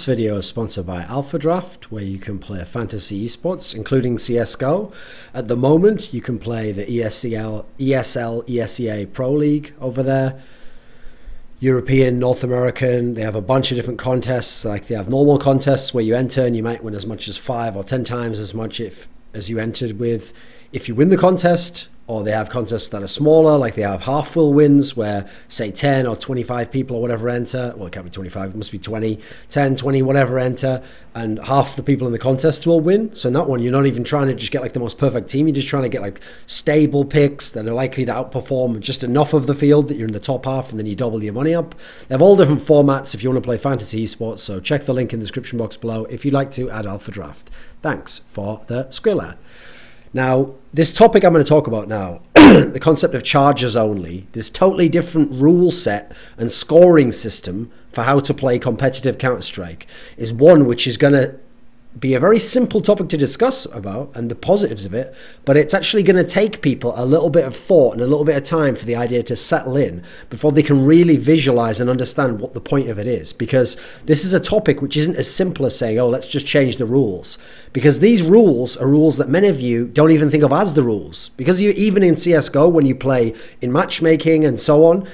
This video is sponsored by Alpha Draft, where you can play fantasy esports, including CSGO. At the moment, you can play the ESL, ESEA Pro League over there. European, North American, they have a bunch of different contests. Like they have normal contests where you enter and you might win as much as 5 or 10 times as much as you entered with if you win the contest. Or they have contests that are smaller, like they have half-full wins where, say, 10 or 25 people or whatever enter. Well, it can't be 25, it must be 20, 10, 20, whatever enter, and half the people in the contest will win. So in that one, you're not even trying to just get like the most perfect team. You're just trying to get like stable picks that are likely to outperform just enough of the field that you're in the top half, and then you double your money up. They have all different formats if you want to play fantasy esports, so check the link in the description box below if you'd like to add Alpha Draft. Thanks for the Skrilla. Now, this topic I'm going to talk about now, the concept of charges only, this totally different rule set and scoring system for how to play competitive Counter-Strike, is one which is going to be a very simple topic to discuss about and the positives of it, but it's actually going to take people a little bit of thought and a little bit of time for the idea to settle in before they can really visualize and understand what the point of it is, because this is a topic which isn't as simple as saying, oh, let's just change the rules, because these rules are rules that many of you don't even think of as the rules, because you, even in CSGO, when you play in matchmaking and so on,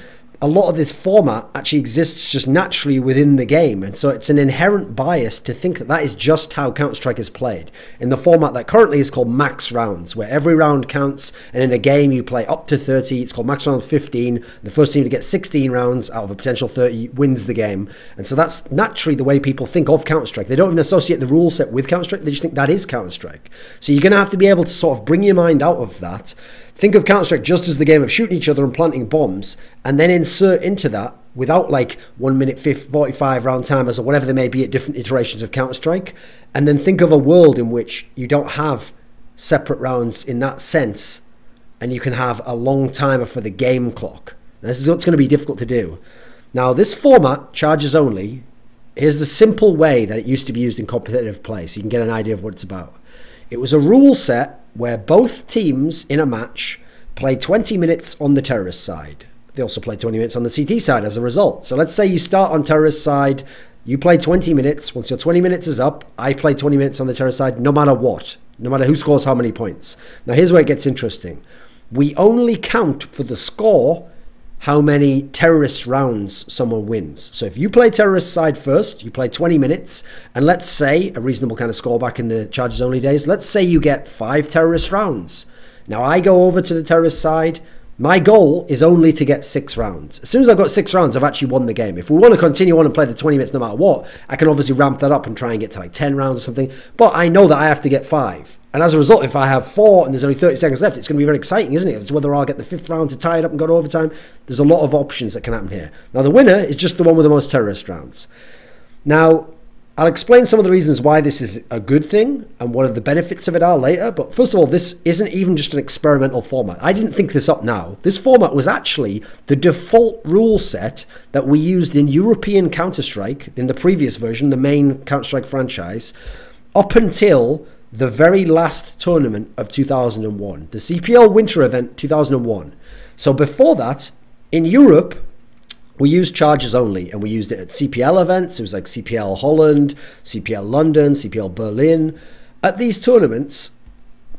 a lot of this format actually exists just naturally within the game, and so it's an inherent bias to think that that is just how Counter-Strike is played in the format that currently is called max rounds, where every round counts, and in a game you play up to 30. It's called max round 15. The first team to get 16 rounds out of a potential 30 wins the game, and so that's naturally the way people think of Counter-Strike. They don't even associate the rule set with Counter-Strike, they just think that is Counter-Strike. So you're going to have to be able to sort of bring your mind out of that. Think of Counter-Strike just as the game of shooting each other and planting bombs, and then insert into that, without like 1 minute 45 round timers or whatever they may be at different iterations of Counter-Strike, and then think of a world in which you don't have separate rounds in that sense, and you can have a long timer for the game clock. Now, this is what's going to be difficult to do. Now, this format, charges only, here's the simple way that it used to be used in competitive play, so you can get an idea of what it's about. It was a rule set where both teams in a match play 20 minutes on the terrorist side. They also play 20 minutes on the CT side as a result. So let's say you start on terrorist side, you play 20 minutes. Once your 20 minutes is up, I play 20 minutes on the terrorist side, no matter what, no matter who scores how many points. Now here's where it gets interesting. We only count for the score how many terrorist rounds someone wins. So if you play terrorist side first, you play 20 minutes, and let's say, a reasonable kind of score back in the charges only days, let's say you get 5 terrorist rounds. Now I go over to the terrorist side, my goal is only to get 6 rounds. As soon as I've got 6 rounds, I've actually won the game. If we want to continue on and play the 20 minutes no matter what, I can obviously ramp that up and try and get to like 10 rounds or something, but I know that I have to get 5. And as a result, if I have 4 and there's only 30 seconds left, it's going to be very exciting, isn't it? It's whether I'll get the 5th round to tie it up and go to overtime. There's a lot of options that can happen here. Now, the winner is just the one with the most terrorist rounds. Now, I'll explain some of the reasons why this is a good thing and what the benefits of it are later. But first of all, this isn't even just an experimental format. I didn't think this up now. This format was actually the default rule set that we used in European Counter-Strike, in the previous version, the main Counter-Strike franchise, up until the very last tournament of 2001, the CPL Winter Event 2001. So before that, in Europe, we used charges only, and we used it at CPL events. It was like CPL Holland, CPL London, CPL Berlin. At these tournaments,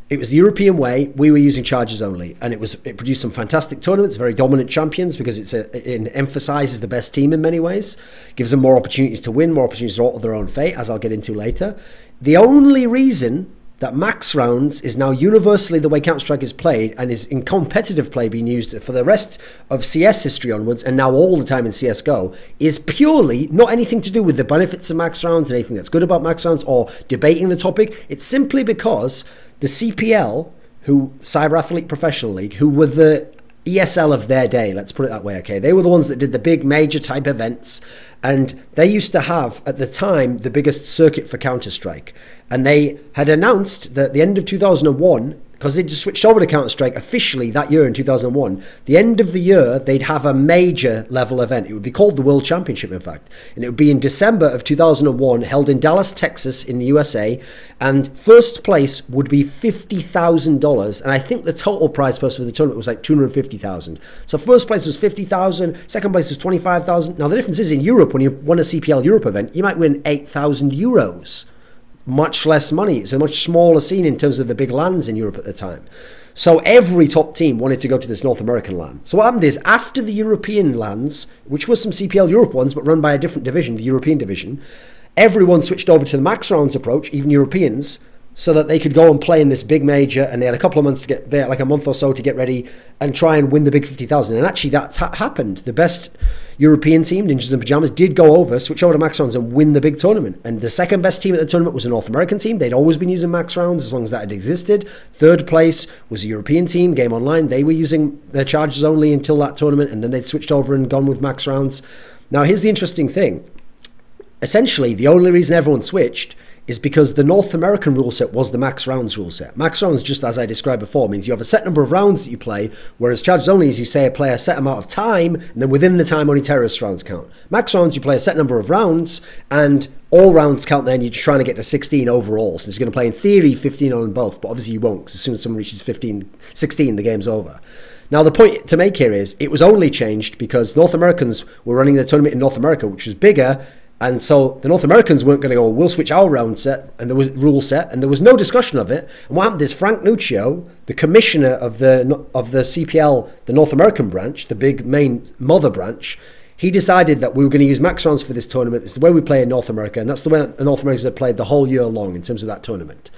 it was the European way. We were using charges only, and it produced some fantastic tournaments, very dominant champions, because it emphasizes the best team in many ways, gives them more opportunities to win, more opportunities to alter their own fate, as I'll get into later. The only reason that max rounds is now universally the way Counter-Strike is played and is in competitive play being used for the rest of CS history onwards, and now all the time in CSGO, is purely not anything to do with the benefits of max rounds and anything that's good about max rounds or debating the topic. It's simply because the CPL, Cyber Athlete Professional League, who were the ESL of their day, let's put it that way, okay? They were the ones that did the big major type events, and they used to have, at the time, the biggest circuit for Counter-Strike. And they had announced that at the end of 2001, because they just switched over to Counter-Strike officially that year in 2001, the end of the year, they'd have a major level event. It would be called the World Championship, in fact. And it would be in December of 2001, held in Dallas, Texas, in the USA. And first place would be $50,000. And I think the total prize purse for the tournament was like $250,000. So first place was $50,000, second place was $25,000. Now the difference is in Europe, Europe, when you won a CPL Europe event, you might win €8,000. Much less money. It's a much smaller scene in terms of the big lands in Europe at the time. So every top team wanted to go to this North American LAN. So what happened is, after the European LANs, which was some CPL Europe ones, but run by a different division, the European division, everyone switched over to the max rounds approach, even Europeans, so that they could go and play in this big major, and they had a couple of months to get there, like a month or so to get ready and try and win the big 50,000. And actually that happened. The best European team, Ninjas in Pajamas, did go over, switch over to max rounds and win the big tournament. And the second best team at the tournament was a North American team. They'd always been using max rounds as long as that had existed. Third place was a European team, Game Online. They were using their charges only until that tournament, and then they'd switched over and gone with max rounds. Now here's the interesting thing. Essentially, the only reason everyone switched is because the North American rule set was the max rounds rule set. Max rounds, just as I described before, means you have a set number of rounds that you play, whereas charges only is you say play a set amount of time, and then within the time only terrorist rounds count. Max rounds, you play a set number of rounds, and all rounds count then. You're trying to get to 16 overall. So you're going to play, in theory, 15 on both, but obviously you won't, because as soon as someone reaches 16, the game's over. Now, the point to make here is, it was only changed because North Americans were running the tournament in North America, which was bigger. And so the North Americans weren't going to go, we'll switch our round set, and there was rule set, and there was no discussion of it. And what happened is, Frank Nuccio, the commissioner of the CPL, the North American branch, the big main mother branch, he decided that we were going to use max rounds for this tournament. It's the way we play in North America, and that's the way the North Americans have played the whole year long in terms of that tournament.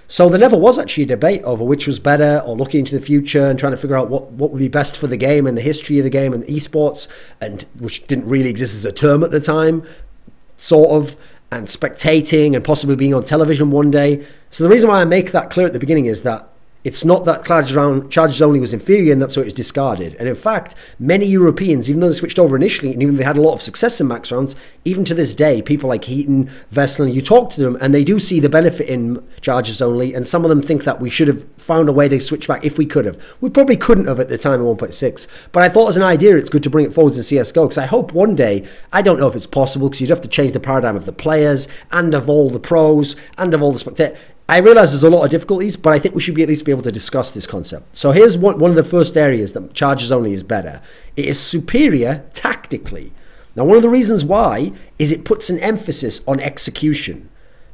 So there never was actually a debate over which was better, or looking into the future and trying to figure out what would be best for the game and the history of the game and esports, and which didn't really exist as a term at the time, sort of, and spectating and possibly being on television one day. So the reason why I make that clear at the beginning is that it's not that charges only was inferior and that's why it was discarded. And in fact, many Europeans, even though they switched over initially and even though they had a lot of success in max rounds, even to this day, people like Heaton, Veslin, you talk to them and they do see the benefit in charges only, and some of them think that we should have found a way to switch back if we could have. We probably couldn't have at the time of 1.6, but I thought as an idea it's good to bring it forwards in CSGO, because I hope one day, I don't know if it's possible because you'd have to change the paradigm of the players and of all the pros and of all the spectators. I realise there's a lot of difficulties, but I think we should at least be able to discuss this concept. So here's one of the first areas that charges only is better. It is superior tactically. Now, one of the reasons why is it puts an emphasis on execution.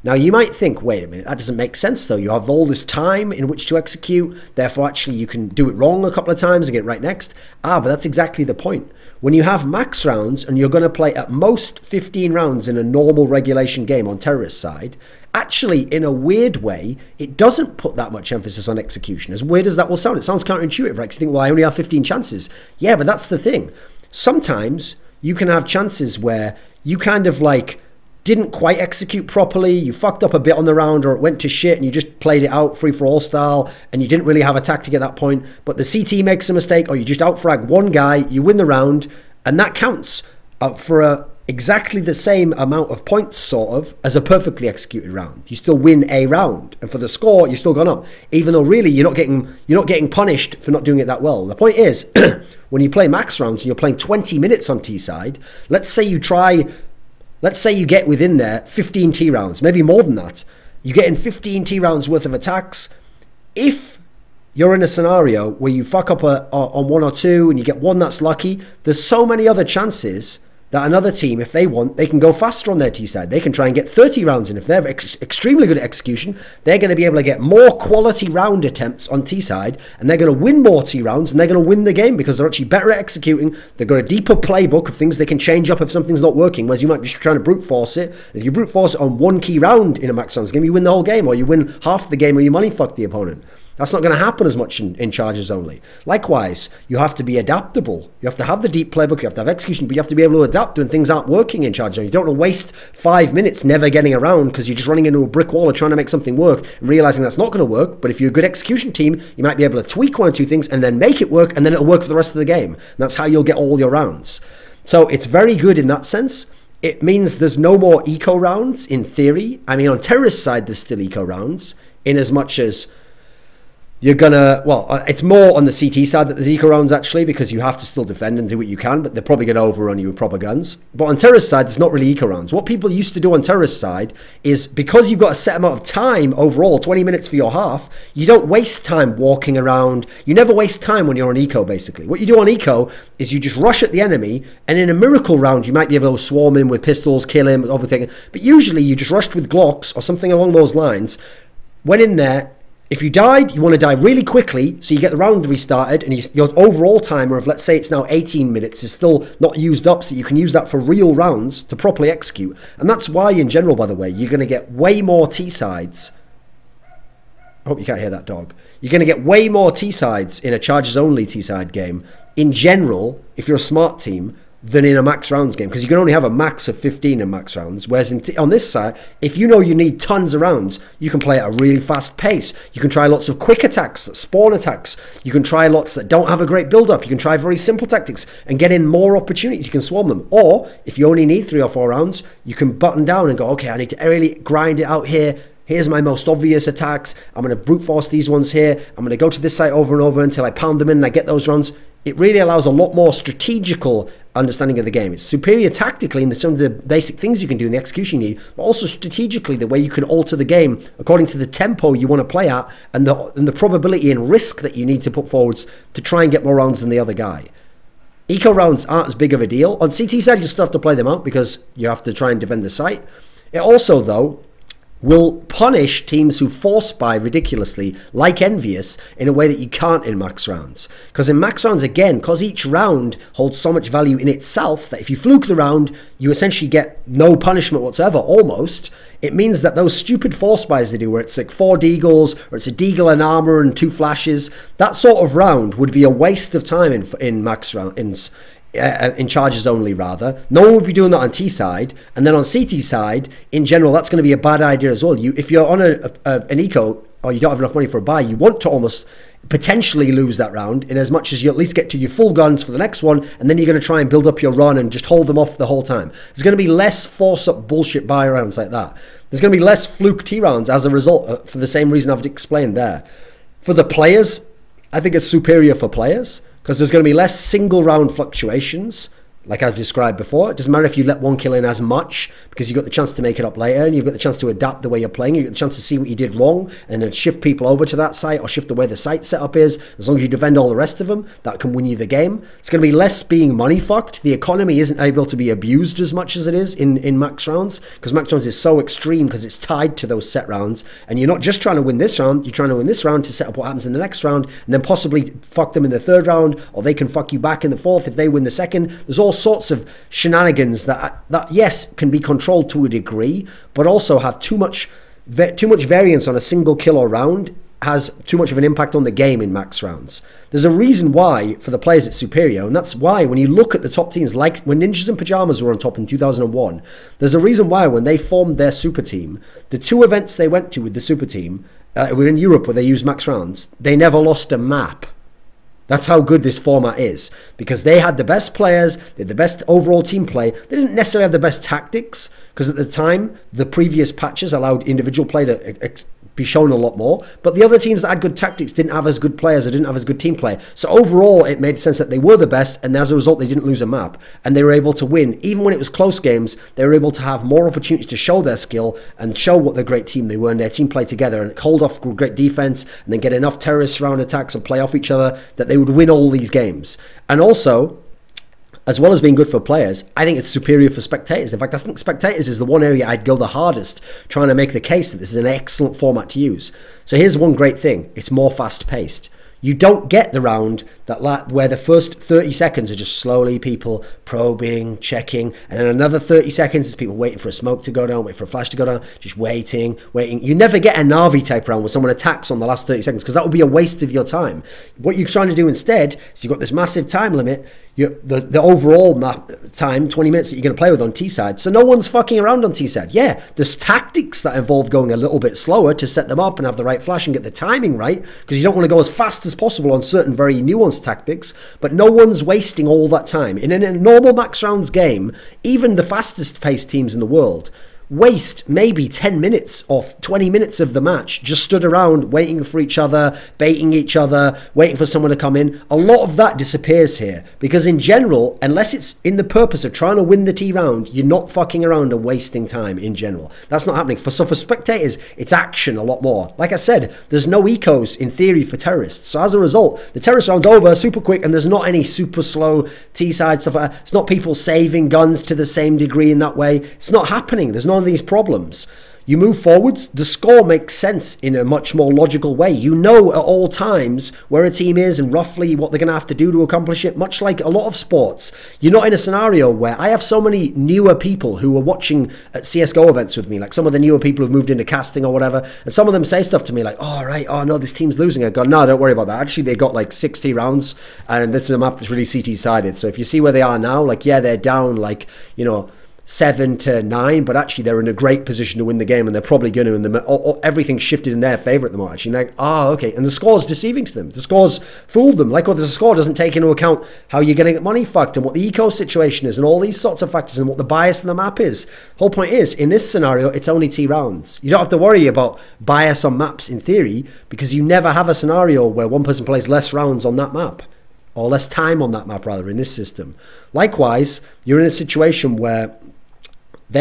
Now, you might think, wait a minute, that doesn't make sense though. You have all this time in which to execute, therefore actually you can do it wrong a couple of times and get right next. But that's exactly the point. When you have max rounds and you're going to play at most 15 rounds in a normal regulation game on terrorist side, actually, in a weird way, it doesn't put that much emphasis on execution. As weird as that will sound, it sounds counterintuitive, right? Because you think, well, I only have 15 chances. Yeah, but that's the thing. Sometimes you can have chances where you kind of like didn't quite execute properly, you fucked up a bit on the round, or it went to shit and you just played it out free-for-all style and you didn't really have a tactic at that point, but the CT makes a mistake, or you just outfrag one guy, you win the round, and that counts for exactly the same amount of points, sort of, as a perfectly executed round. You still win a round, and for the score, you've still gone up, even though really you're not getting punished for not doing it that well. The point is, when you play max rounds and you're playing 20 minutes on T side, let's say you get within there 15 T rounds, maybe more than that. You get in 15 T rounds worth of attacks. If you're in a scenario where you fuck up on one or two and you get one that's lucky, there's so many other chances that another team, if they want, they can go faster on their T side. They can try and get 30 rounds in. If they're extremely good at execution, they're going to be able to get more quality round attempts on T side, and they're going to win more T rounds, and they're going to win the game because they're actually better at executing. They've got a deeper playbook of things they can change up if something's not working, whereas you might be trying to brute force it. If you brute force it on one key round in a max rounds game, you win the whole game, or you win half the game, or you money fuck the opponent. That's not going to happen as much in charges only. Likewise, you have to be adaptable. You have to have the deep playbook, you have to have execution, but you have to be able to adapt when things aren't working in charges only. You don't want to waste 5 minutes never getting around because you're just running into a brick wall or trying to make something work and realizing that's not going to work. But if you're a good execution team, you might be able to tweak one or two things and then make it work, and then it'll work for the rest of the game. And that's how you'll get all your rounds. So it's very good in that sense. It means there's no more eco rounds in theory. I mean, on terrorist side, there's still eco rounds in as much as you're gonna, well, it's more on the CT side that there's eco rounds actually, because you have to still defend and do what you can, but they're probably going to overrun you with proper guns. But on terrorist side, there's not really eco rounds. What people used to do on terrorist side is, because you've got a set amount of time overall, 20 minutes for your half, you don't waste time walking around. You never waste time when you're on eco, basically. What you do on eco is you just rush at the enemy, and in a miracle round, you might be able to swarm him with pistols, kill him, overtake him. But usually you just rushed with Glocks or something along those lines, went in there. If you died, you want to die really quickly, so you get the round restarted, and your overall timer of, let's say it's now 18 minutes, is still not used up, so you can use that for real rounds to properly execute. And that's why, in general, by the way, you're going to get way more T-sides. I hope you can't hear that dog. You're going to get way more T-sides in a charges-only T-side game, in general, if you're a smart team, than in a max rounds game, because you can only have a max of 15 in max rounds, whereas on this side, if you know you need tons of rounds, you can play at a really fast pace. You can try lots of quick attacks, that spawn attacks. You can try lots that don't have a great build-up. You can try very simple tactics and get in more opportunities. You can swarm them. Or, if you only need 3 or 4 rounds, you can button down and go, okay, I need to really grind it out here. Here's my most obvious attacks. I'm going to brute force these ones here. I'm going to go to this site over and over until I pound them in and I get those rounds. It really allows a lot more strategical understanding of the game. It's superior tactically in some of the basic things you can do in the execution you need, but also strategically the way you can alter the game according to the tempo you want to play at, and the probability and risk that you need to put forwards to try and get more rounds than the other guy. Eco rounds aren't as big of a deal. On CT side, you still have to play them out because you have to try and defend the site. It also, though, will punish teams who force buy ridiculously, like Envious, in a way that you can't in max rounds. Because in max rounds, again, because each round holds so much value in itself, that if you fluke the round, you essentially get no punishment whatsoever, almost. It means that those stupid force buys they do, where it's like 4 deagles, or it's a deagle and armor and 2 flashes, that sort of round would be a waste of time in max rounds. In charges only, rather. No one would be doing that on T side, and then on CT side, in general, that's going to be a bad idea as well. If you're on an eco, or you don't have enough money for a buy, you want to almost potentially lose that round, in as much as you at least get to your full guns for the next one, and then you're going to try and build up your run and just hold them off the whole time. There's going to be less force-up bullshit buy rounds like that. There's going to be less fluke T rounds as a result, for the same reason I've explained there. For the players, I think it's superior for players, because there's going to be less single round fluctuations, like I've described before. It doesn't matter if you let one kill in as much, because you've got the chance to make it up later, and you've got the chance to adapt the way you're playing. You've got the chance to see what you did wrong, and then shift people over to that site, or shift the way the site setup is. As long as you defend all the rest of them, that can win you the game. It's going to be less being money fucked. The economy isn't able to be abused as much as it is in max rounds, because max rounds is so extreme, because it's tied to those set rounds, and you're not just trying to win this round, you're trying to win this round to set up what happens in the next round, and then possibly fuck them in the 3rd round, or they can fuck you back in the 4th if they win the 2nd. There's all sorts of shenanigans that yes, can be controlled to a degree, but also have too much variance on a single kill or round, has too much of an impact on the game in max rounds. There's a reason why for the players it's superior, and that's why when you look at the top teams, like when Ninjas and Pajamas were on top in 2001, there's a reason why when they formed their super team, the 2 events they went to with the super team were in Europe where they used max rounds, they never lost a map. That's how good this format is, because they had the best players, they had the best overall team play. They didn't necessarily have the best tactics, because at the time, the previous patches allowed individual play to be shown a lot more, but the other teams that had good tactics didn't have as good players or didn't have as good team play. So overall, it made sense that they were the best, and as a result, they didn't lose a map, and they were able to win. Even when it was close games, they were able to have more opportunities to show their skill and show what the great team they were, and their team play together, and hold off great defense, and then get enough terrorist round attacks and play off each other that they would win all these games. And also, as well as being good for players, I think it's superior for spectators. In fact, I think spectators is the one area I'd go the hardest trying to make the case that this is an excellent format to use. So here's one great thing. It's more fast-paced. You don't get the round where the first 30 seconds are just slowly people probing, checking, and then another 30 seconds is people waiting for a smoke to go down, waiting for a flash to go down, just waiting. You never get a Na'vi type round where someone attacks on the last 30 seconds, because that would be a waste of your time. What you're trying to do instead is you've got this massive time limit, the overall time, 20 minutes that you're going to play with on T-side, so no one's fucking around on T-side. Yeah, there's tactics that involve going a little bit slower to set them up and have the right flash and get the timing right, because you don't want to go as fast as possible on certain very nuanced tactics, but no one's wasting all that time. In a normal max rounds game, even the fastest paced teams in the world waste maybe 10 minutes or 20 minutes of the match just stood around waiting for each other, baiting each other, waiting for someone to come in. A lot of that disappears here because in general, unless it's in the purpose of trying to win the T round, you're not fucking around and wasting time in general. That's not happening. So for spectators, it's action a lot more. Like I said, there's no ecos in theory for terrorists. So as a result, the terrorist round's over super quick and there's not any super slow T-side stuff like that. It's not people saving guns to the same degree in that way. It's not happening. There's none of these problems. You move forwards, the score makes sense in a much more logical way. You know at all times where a team is and roughly what they're going to have to do to accomplish it, much like a lot of sports. You're not in a scenario where I have so many newer people who are watching at CSGO events with me, like some of the newer people who've moved into casting or whatever, and some of them say stuff to me like, oh, right, oh, no, this team's losing. I go, no, don't worry about that. Actually, they got like 60 rounds, and this is a map that's really CT-sided. So if you see where they are now, like, yeah, they're down like, you know, 7-9, but actually they're in a great position to win the game, and they're probably going to, and everything's shifted in their favour at the moment. Actually, and like, okay, and the score's deceiving to them. The score's fooled them. Like, the score doesn't take into account how you're going to get money fucked and what the eco situation is, and all these sorts of factors, and what the bias in the map is. The whole point is, in this scenario, it's only T rounds. You don't have to worry about bias on maps in theory, because you never have a scenario where one person plays less rounds on that map, or less time on that map rather, in this system. Likewise, you're in a situation where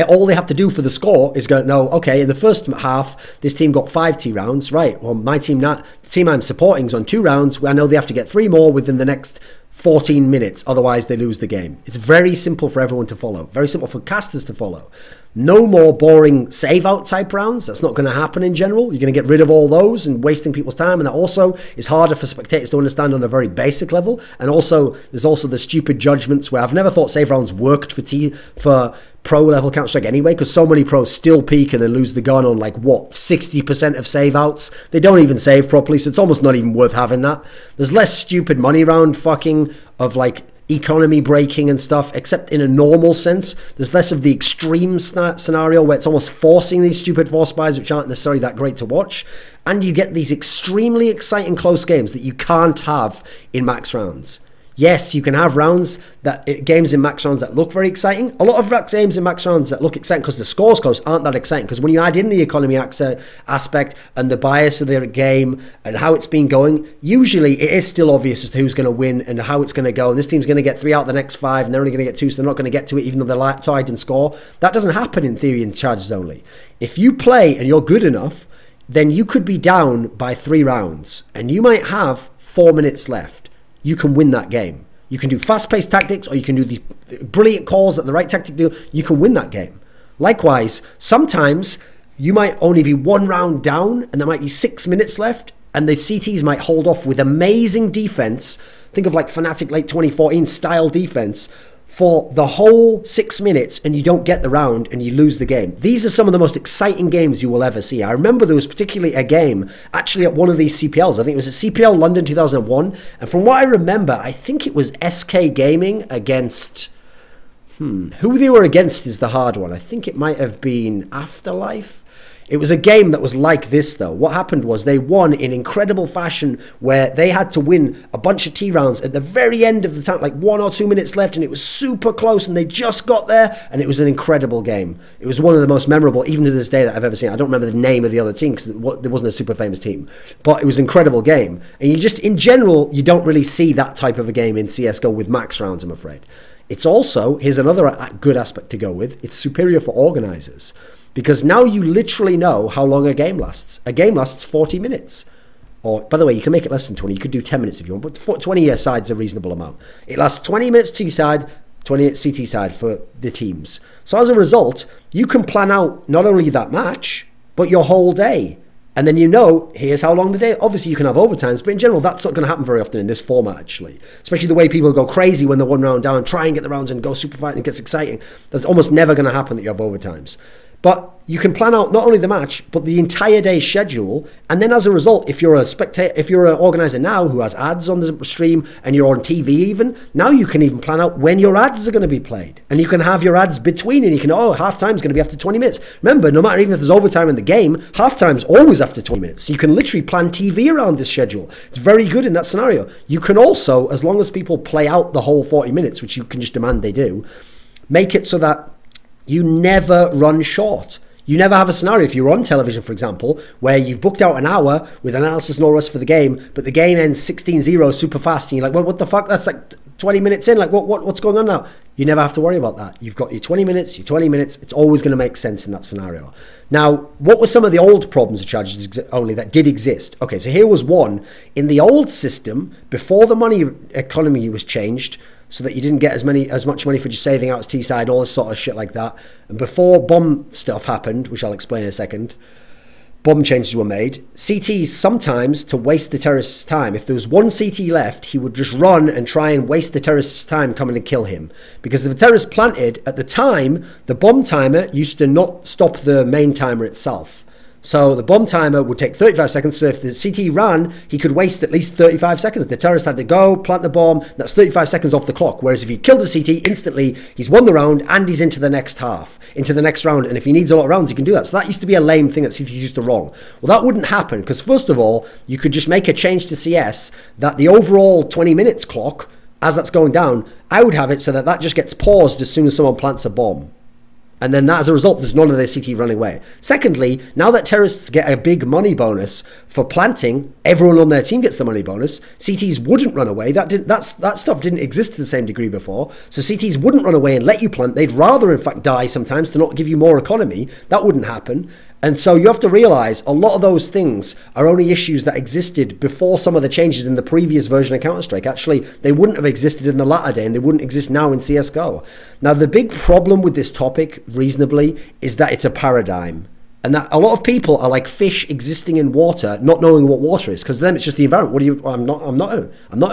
all they have to do for the score is go, no, okay, in the first half, this team got 5 T rounds, right? Well, my team, the team I'm supporting is on 2 rounds. I know they have to get 3 more within the next 14 minutes, otherwise they lose the game. It's very simple for everyone to follow, very simple for casters to follow. No more boring save-out type rounds. That's not going to happen in general. You're going to get rid of all those and wasting people's time, and that also is harder for spectators to understand on a very basic level. And also, there's also the stupid judgments where I've never thought save rounds worked for pro-level Counter-Strike anyway, because so many pros still peak and then lose the gun on like, what, 60% of save-outs? They don't even save properly, so it's almost not even worth having that. There's less stupid money round fucking of like economy breaking and stuff, except in a normal sense. There's less of the extreme scenario where it's almost forcing these stupid force buys, which aren't necessarily that great to watch. And you get these extremely exciting close games that you can't have in max rounds. Yes, you can have games in max rounds that look very exciting. A lot of games in max rounds that look exciting because the scores close aren't that exciting, because when you add in the economy aspect and the bias of the game and how it's been going, usually it is still obvious as to who's going to win and how it's going to go. And this team's going to get 3 out of the next 5 and they're only going to get 2, so they're not going to get to it even though they're tied in score. That doesn't happen in theory in charges only. If you play and you're good enough, then you could be down by 3 rounds and you might have 4 minutes left. You can win that game. You can do fast-paced tactics, or you can do these brilliant calls that the right tactic do. You can win that game. Likewise, sometimes you might only be 1 round down and there might be 6 minutes left, and the CTs might hold off with amazing defense. Think of like Fnatic late 2014 style defense for the whole 6 minutes, and you don't get the round and you lose the game. These are some of the most exciting games you will ever see. I remember there was particularly a game actually at one of these CPLs. I think it was at CPL London 2001, and from what I remember, I think it was SK Gaming against who they were against is the hard one. I think it might have been Afterlife. It was a game that was like this, though. What happened was they won in incredible fashion, where they had to win a bunch of T rounds at the very end of the time, like 1 or 2 minutes left, and it was super close, and they just got there, and it was an incredible game. It was one of the most memorable, even to this day, that I've ever seen. I don't remember the name of the other team, because there wasn't a super famous team, but it was an incredible game. And you just, in general, you don't really see that type of a game in CSGO with max rounds, I'm afraid. It's also, here's another good aspect to go with, it's superior for organizers. Because now you literally know how long a game lasts. A game lasts 40 minutes. Or, by the way, you can make it less than 20. You could do 10 minutes if you want, but 20 side's a reasonable amount. It lasts 20 minutes T side, 20 minutes CT side for the teams. So as a result, you can plan out not only that match, but your whole day. And then you know, here's how long the day. Obviously, you can have overtimes, but in general, that's not going to happen very often in this format, actually. Especially the way people go crazy when they're 1 round down, try and get the rounds and go super fight, and it gets exciting. That's almost never going to happen that you have overtimes. But you can plan out not only the match, but the entire day's schedule. And then as a result, if you're a spectator, if you're an organizer now who has ads on the stream and you're on TV even, now you can even plan out when your ads are going to be played. And you can have your ads between, and you can, halftime is going to be after 20 minutes. Remember, no matter even if there's overtime in the game, halftime's always after 20 minutes. So you can literally plan TV around this schedule. It's very good in that scenario. You can also, as long as people play out the whole 40 minutes, which you can just demand they do, make it so that you never run short. You never have a scenario, if you're on television, for example, where you've booked out an hour with analysis and all the rest for the game, but the game ends 16-0 super fast, and you're like, well, what the fuck? That's like 20 minutes in. Like, what's going on now? You never have to worry about that. You've got your 20 minutes, It's always going to make sense in that scenario. Now, what were some of the old problems of charges only that did exist? Okay, so here was one. In the old system, before the money economy was changed, so that you didn't get as much money for just saving out as T-side, all this sort of shit like that. And before bomb stuff happened, which I'll explain in a second, bomb changes were made. CTs sometimes, to waste the terrorist's time, if there was one CT left, he would just run and try and waste the terrorist's time coming to kill him. Because if the terrorist planted, at the time, the bomb timer used to not stop the main timer itself. So the bomb timer would take 35 seconds. So if the CT ran, he could waste at least 35 seconds. The terrorist had to go, plant the bomb. That's 35 seconds off the clock. Whereas if he killed the CT instantly, he's won the round and he's into the next half, into the next round. And if he needs a lot of rounds, he can do that. So that used to be a lame thing that CTs used to wrong. Well, that wouldn't happen because first of all, you could just make a change to CS that the overall 20 minutes clock, as that's going down, I would have it so that that just gets paused as soon as someone plants a bomb. And then that, as a result, there's none of their CT running away. Secondly, now that terrorists get a big money bonus for planting, everyone on their team gets the money bonus. CTs wouldn't run away. That stuff didn't exist to the same degree before. So CTs wouldn't run away and let you plant. They'd rather, in fact, die sometimes to not give you more economy. That wouldn't happen. And so you have to realize a lot of those things are only issues that existed before some of the changes in the previous version of Counter-Strike. Actually, they wouldn't have existed in the latter day and they wouldn't exist now in CSGO. Now, the big problem with this topic, reasonably, is that it's a paradigm. And that a lot of people are like fish existing in water, not knowing what water is, because to them it's just the environment. What do you? I'm not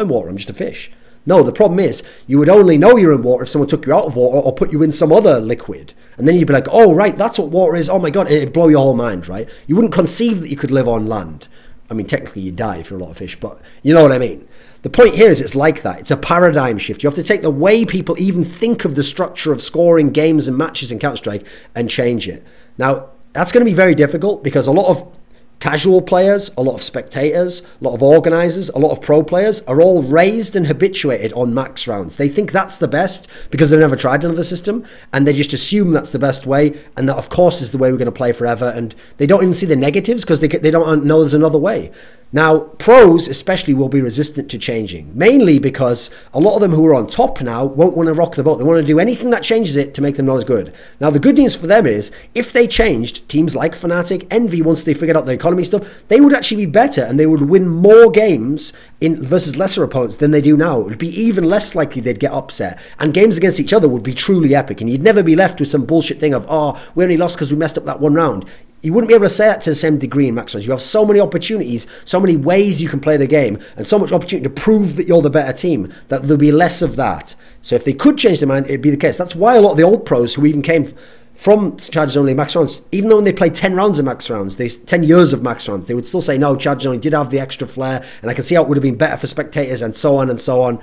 in water. I'm just a fish. No, the problem is you would only know you're in water if someone took you out of water or put you in some other liquid. And then you'd be like, oh, right, that's what water is. Oh, my God. And it'd blow your whole mind, right? You wouldn't conceive that you could live on land. I mean, technically you'd die if you're a lot of fish, but you know what I mean. The point here is it's like that. It's a paradigm shift. You have to take the way people even think of the structure of scoring games and matches in Counter-Strike and change it. Now, that's going to be very difficult because a lot of casual players, a lot of spectators, a lot of organizers, a lot of pro players are all raised and habituated on max rounds. They think that's the best because they've never tried another system and they just assume that's the best way and that of course is the way we're going to play forever, and they don't even see the negatives because they don't know there's another way. Now, pros especially will be resistant to changing, mainly because a lot of them who are on top now won't want to rock the boat. They want to do anything that changes it to make them not as good. Now, the good news for them is if they changed, teams like Fnatic, Envy, once they figured out the economy stuff, they would actually be better and they would win more games versus lesser opponents than they do now. It would be even less likely they'd get upset. And games against each other would be truly epic. And you'd never be left with some bullshit thing of, oh, we only lost because we messed up that one round. You wouldn't be able to say that to the same degree in max rounds. You have so many opportunities, so many ways you can play the game, and so much opportunity to prove that you're the better team, that there'll be less of that. So if they could change their mind, it'd be the case. That's why a lot of the old pros who even came from charges only max rounds, even though when they played 10 rounds of max rounds, 10 years of max rounds, they would still say, no, charges only did have the extra flair, and I can see how it would have been better for spectators, and so on and so on.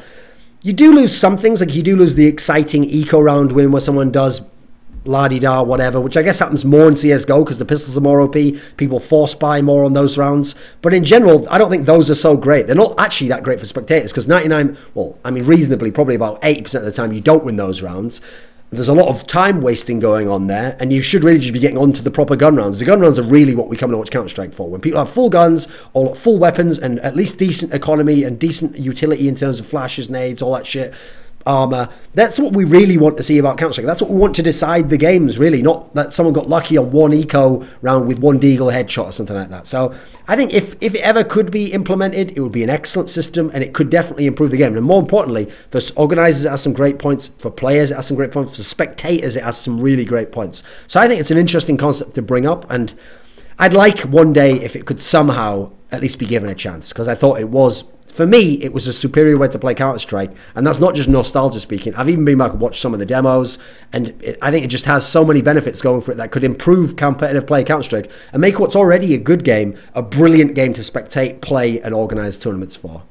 You do lose some things, like you do lose the exciting eco round win where someone does la-di-da, whatever, which I guess happens more in CSGO because the pistols are more OP, people force buy more on those rounds. But in general, I don't think those are so great. They're not actually that great for spectators because reasonably, probably about 80% of the time you don't win those rounds. There's a lot of time wasting going on there, and you should really just be getting onto the proper gun rounds. The gun rounds are really what we come to watch Counter-Strike for. When people have full guns, or full weapons, and at least decent economy and decent utility in terms of flashes, nades, all that shit, armor. That's what we really want to see about Counter-Strike. That's what we want to decide the games, really, not that someone got lucky on one eco round with one deagle headshot or something like that. So I think if it ever could be implemented, it would be an excellent system and it could definitely improve the game. And more importantly, for organizers, it has some great points. For players, it has some great points. For spectators, it has some really great points. So I think it's an interesting concept to bring up, and I'd like one day if it could somehow at least be given a chance, because I thought it was, for me, it was a superior way to play Counter-Strike, and that's not just nostalgia speaking. I've even been back and watched some of the demos, and I think it just has so many benefits going for it that could improve competitive play Counter-Strike and make what's already a good game a brilliant game to spectate, play, and organise tournaments for.